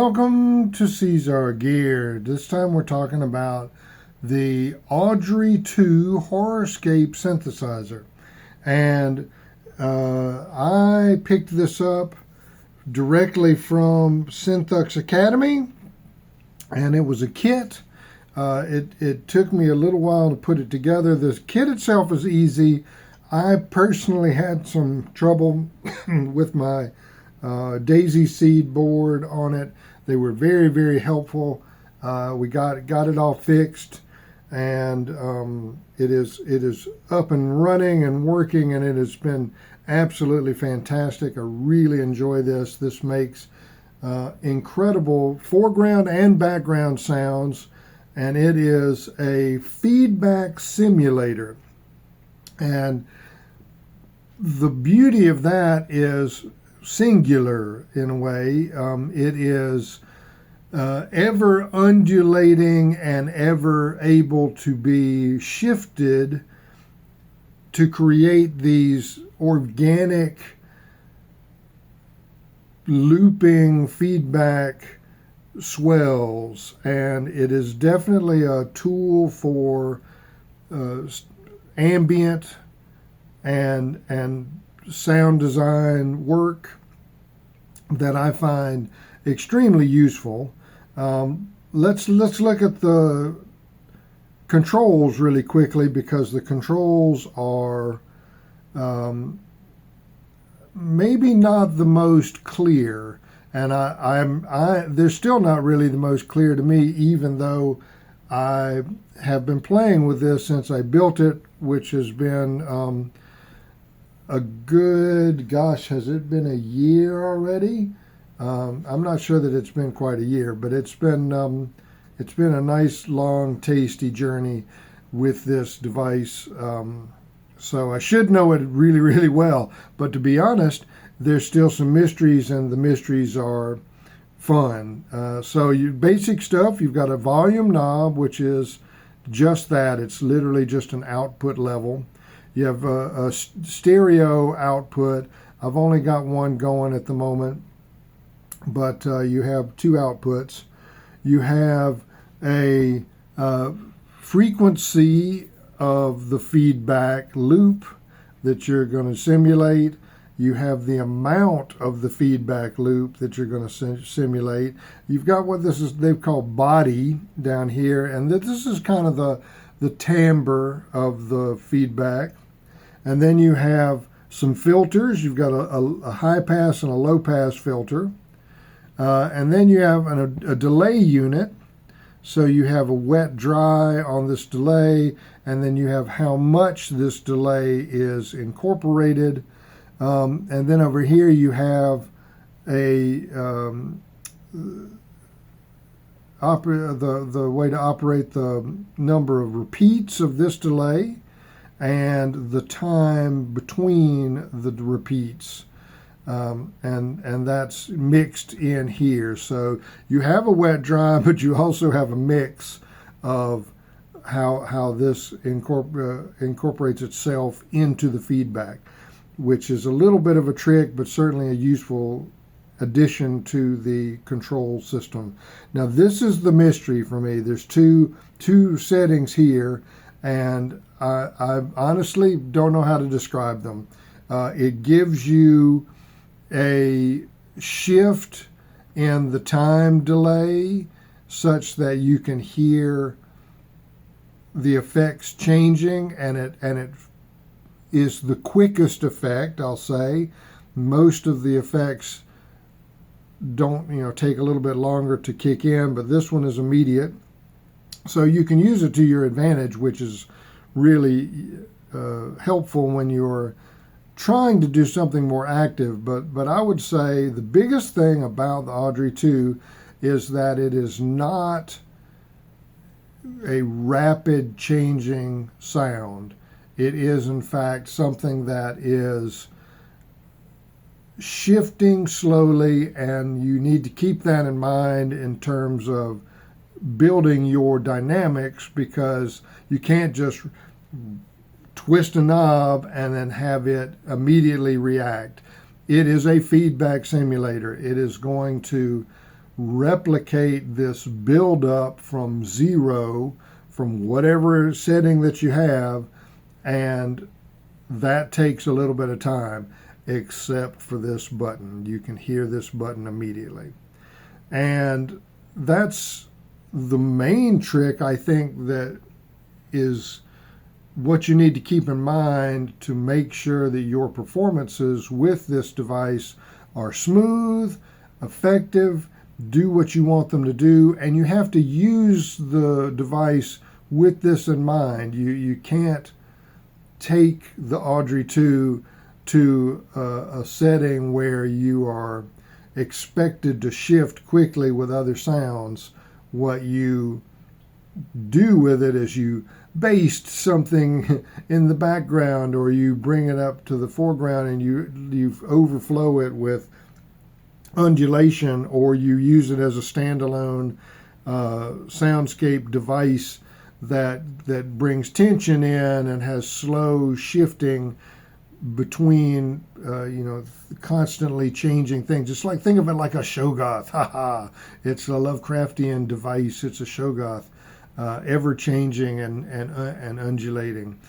Welcome to Seesar Gear. This time we're talking about the Audrey 2 Horrorscape synthesizer. And I picked this up directly from Synthux Academy, and it was a kit. It took me a little while to put it together. The kit itself is easy. I personally had some trouble with my daisy seed board on it. They were very, very helpful. We got it all fixed, and it is up and running and working, and it has been absolutely fantastic. I really enjoy this. This makes incredible foreground and background sounds, and it is a feedback simulator. And the beauty of that is singular in a way. It is ever undulating and ever able to be shifted to create these organic looping feedback swells, and it is definitely a tool for ambient and sound design work that I find extremely useful. Let's look at the controls really quickly, because the controls are maybe not the most clear, and they're still not really the most clear to me, even though I have been playing with this since I built it, which has been a good, gosh, has it been a year already? I'm not sure that it's been quite a year, but it's been a nice, long, tasty journey with this device. So I should know it really, really well. But to be honest, there's still some mysteries, and the mysteries are fun. So basic stuff, you've got a volume knob, which is just that. It's literally just an output level. You have a stereo output. I've only got one going at the moment, but you have two outputs. You have a frequency of the feedback loop that you're going to simulate. You have the amount of the feedback loop that you're going to simulate. You've got what they've called body down here, and this is kind of the timbre of the feedback. And then you have some filters. You've got a high pass and a low pass filter. And then you have a delay unit. So you have a wet dry on this delay, and then you have how much this delay is incorporated. And then over here you have the way to operate the number of repeats of this delay and the time between the repeats, and that's mixed in here. So you have a wet dry, but you also have a mix of how this incorporates itself into the feedback, which is a little bit of a trick, but certainly a useful addition to the control system. Now this is the mystery for me. There's two settings here, and I honestly don't know how to describe them. It gives you a shift in the time delay such that you can hear the effects changing, and it is the quickest effect, I'll say. Most of the effects don't take a little bit longer to kick in, but this one is immediate. So you can use it to your advantage, which is really helpful when you're trying to do something more active. But I would say the biggest thing about the Audrey 2 is that it is not a rapid changing sound. It is, in fact, something that is shifting slowly, and you need to keep that in mind in terms of building your dynamics, because you can't just twist a knob and then have it immediately react. It is a feedback simulator. It is going to replicate this build up from zero, from whatever setting that you have, and that takes a little bit of time, except for this button. You can hear this button immediately. And that's the main trick, I think, that is what you need to keep in mind to make sure that your performances with this device are smooth, effective, do what you want them to do, and you have to use the device with this in mind. You can't take the Audrey 2 to a setting where you are expected to shift quickly with other sounds. What you do with it is you bass something in the background, or you bring it up to the foreground and you overflow it with undulation, or you use it as a standalone soundscape device that brings tension in and has slow shifting between constantly changing things. It's like, think of it like a Shoggoth. It's a Lovecraftian device. It's a Shoggoth, ever changing and undulating,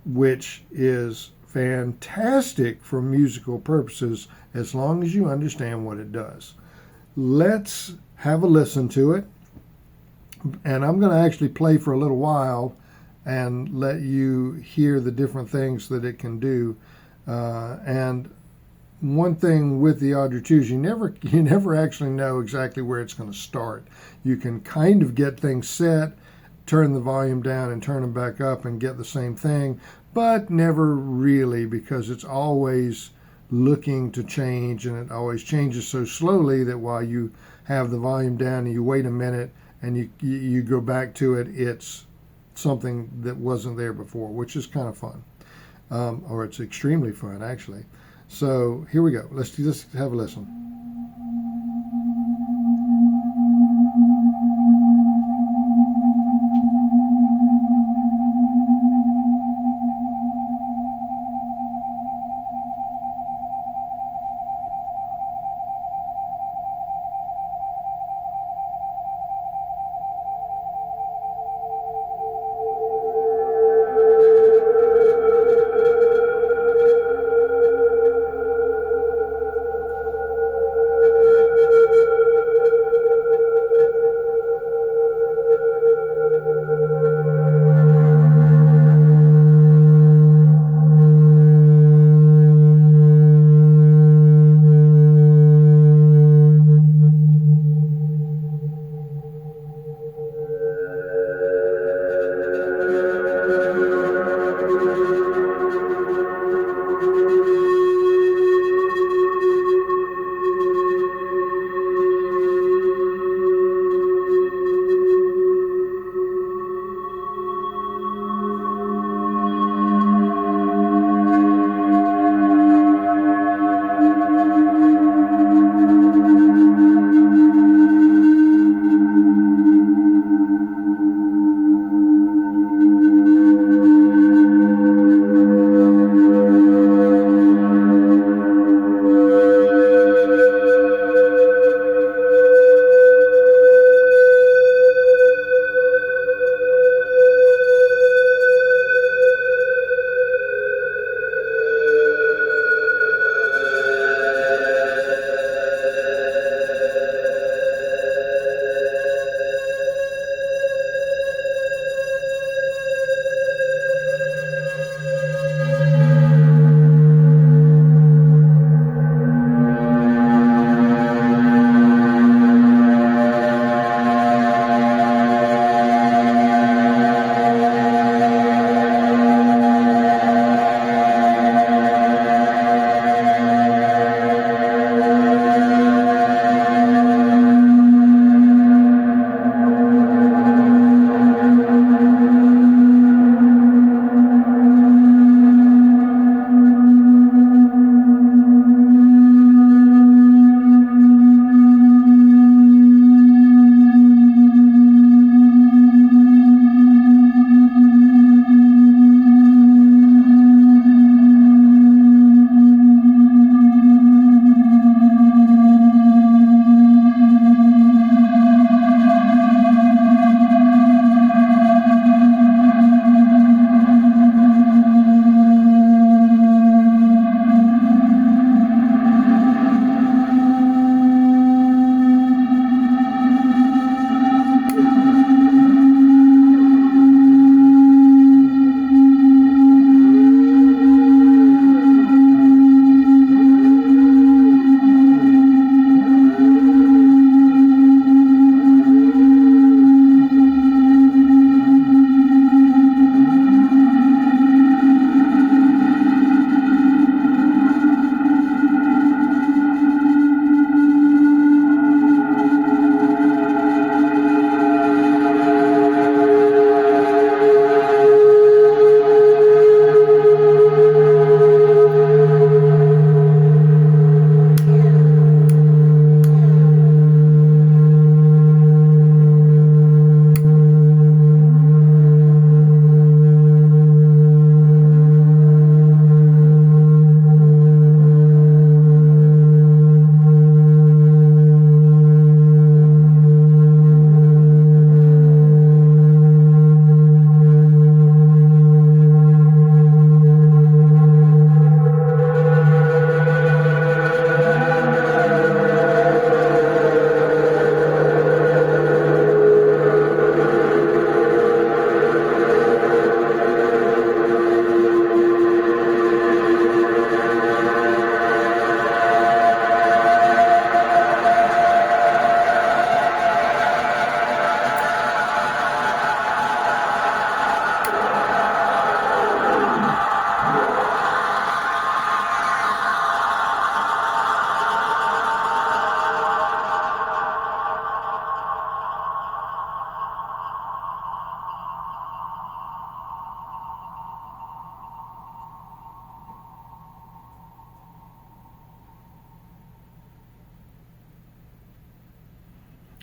which is fantastic for musical purposes as long as you understand what it does. Let's have a listen to it, and I'm going to actually play for a little while and let you hear the different things that it can do. And one thing with the Audrey 2 is you never actually know exactly where it's going to start. You can kind of get things set, turn the volume down and turn them back up and get the same thing, but never really, because it's always looking to change, and it always changes so slowly that while you have the volume down and you wait a minute and you go back to it, it's something that wasn't there before, which is kind of fun. Or it's extremely fun, actually. So here we go. Let's just have a listen.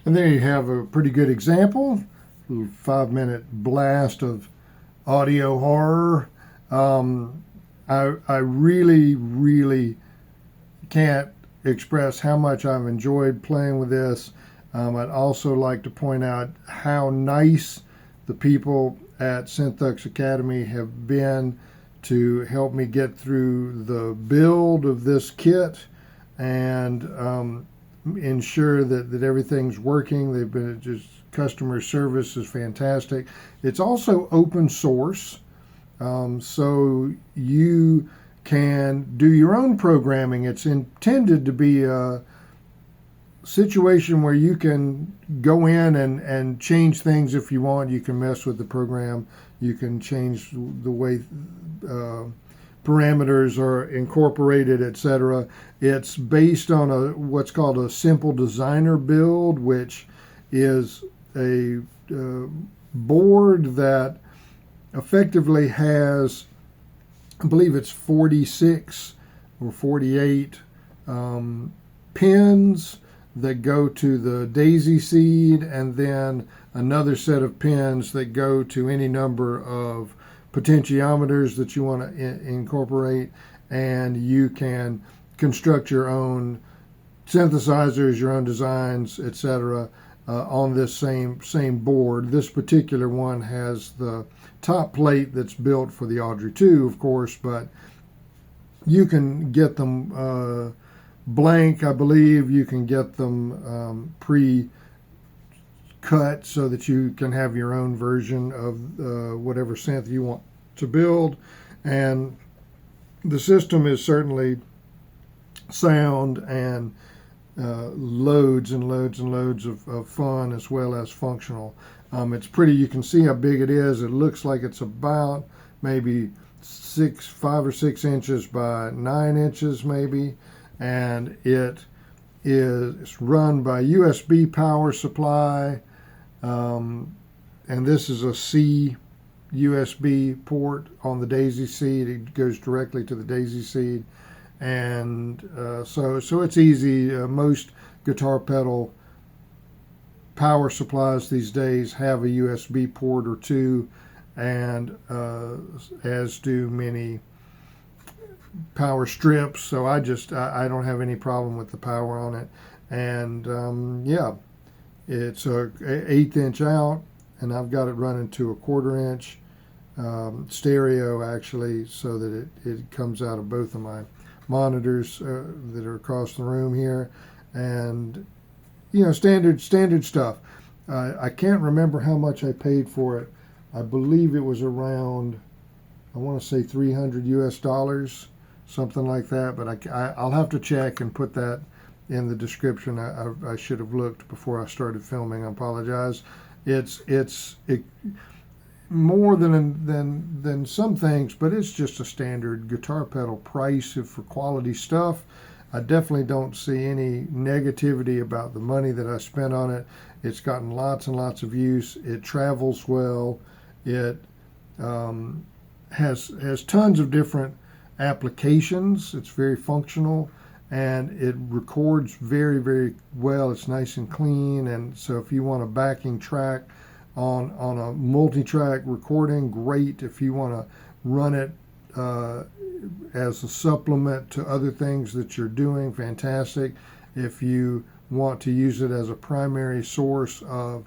And there you have a pretty good example, a little 5-minute blast of audio horror. I really, really can't express how much I've enjoyed playing with this. I'd also like to point out how nice the people at Synthux Academy have been to help me get through the build of this kit and ensure that everything's working. They've been just, customer service is fantastic. It's also open source, so you can do your own programming. It's intended to be a situation where you can go in and change things if you want. You can mess with the program. You can change the way parameters are incorporated, etc. It's based on what's called a simple designer build, which is a board that effectively has, I believe it's 46 or 48 pins that go to the daisy seed, and then another set of pins that go to any number of potentiometers that you want to incorporate, and you can construct your own synthesizers, your own designs, etc. On this same board. This particular one has the top plate that's built for the Audrey 2, of course, but you can get them blank, I believe. You can get them pre-cut so that you can have your own version of whatever synth you want to build. And the system is certainly sound and loads and loads and loads of fun as well as functional. It's pretty. You can see how big it is. It looks like it's about maybe 5 or 6 inches by 9 inches maybe, and it is run by USB power supply, and this is a C USB port on the daisy seed. It goes directly to the daisy seed, and so it's easy. Most guitar pedal power supplies these days have a USB port or two, and as do many power strips. So I don't have any problem with the power on it. And yeah, it's a 1/8 inch out, and I've got it running to a 1/4 inch stereo actually, so that it comes out of both of my monitors that are across the room here. And standard stuff. I can't remember how much I paid for it. I believe it was around, I want to say $300 US, something like that. But I'll have to check and put that in the description. I should have looked before I started filming. I apologize. It's more than some things, but it's just a standard guitar pedal price for quality stuff. I definitely don't see any negativity about the money that I spent on it. It's gotten lots and lots of use. It travels well. It has tons of different applications. It's very functional, and it records very, very well. It's nice and clean, and so if you want a backing track on a multi-track recording, great. If you want to run it as a supplement to other things that you're doing, fantastic. If you want to use it as a primary source of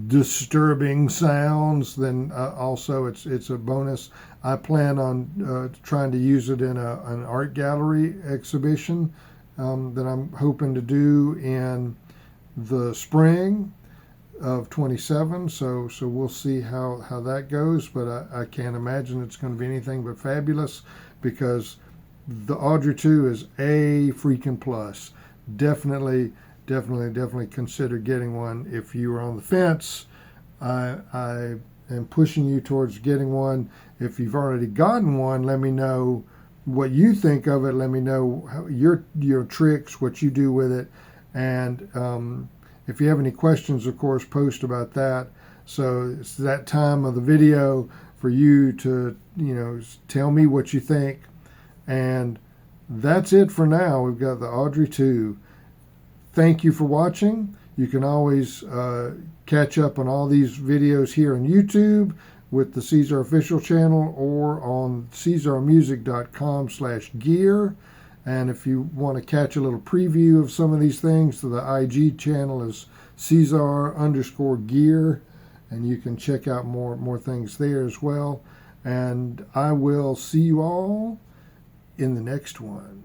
disturbing sounds, then also it's a bonus. I plan on trying to use it in an art gallery exhibition that I'm hoping to do in the spring of 27. So we'll see how that goes, but I can't imagine it's going to be anything but fabulous, because the Audrey 2 is a freaking plus. Definitely consider getting one if you are on the fence. I am pushing you towards getting one. If you've already gotten one, let me know what you think of it. Let me know how your tricks, what you do with it, and if you have any questions, of course, post about that. So it's that time of the video for you to, tell me what you think. And that's it for now. We've got the Audrey 2. Thank you for watching. You can always catch up on all these videos here on YouTube with the Seesar official channel or on SeesarMusic.com/gear. And if you want to catch a little preview of some of these things, so the IG channel is Seesar_gear, and you can check out more things there as well. And I will see you all in the next one.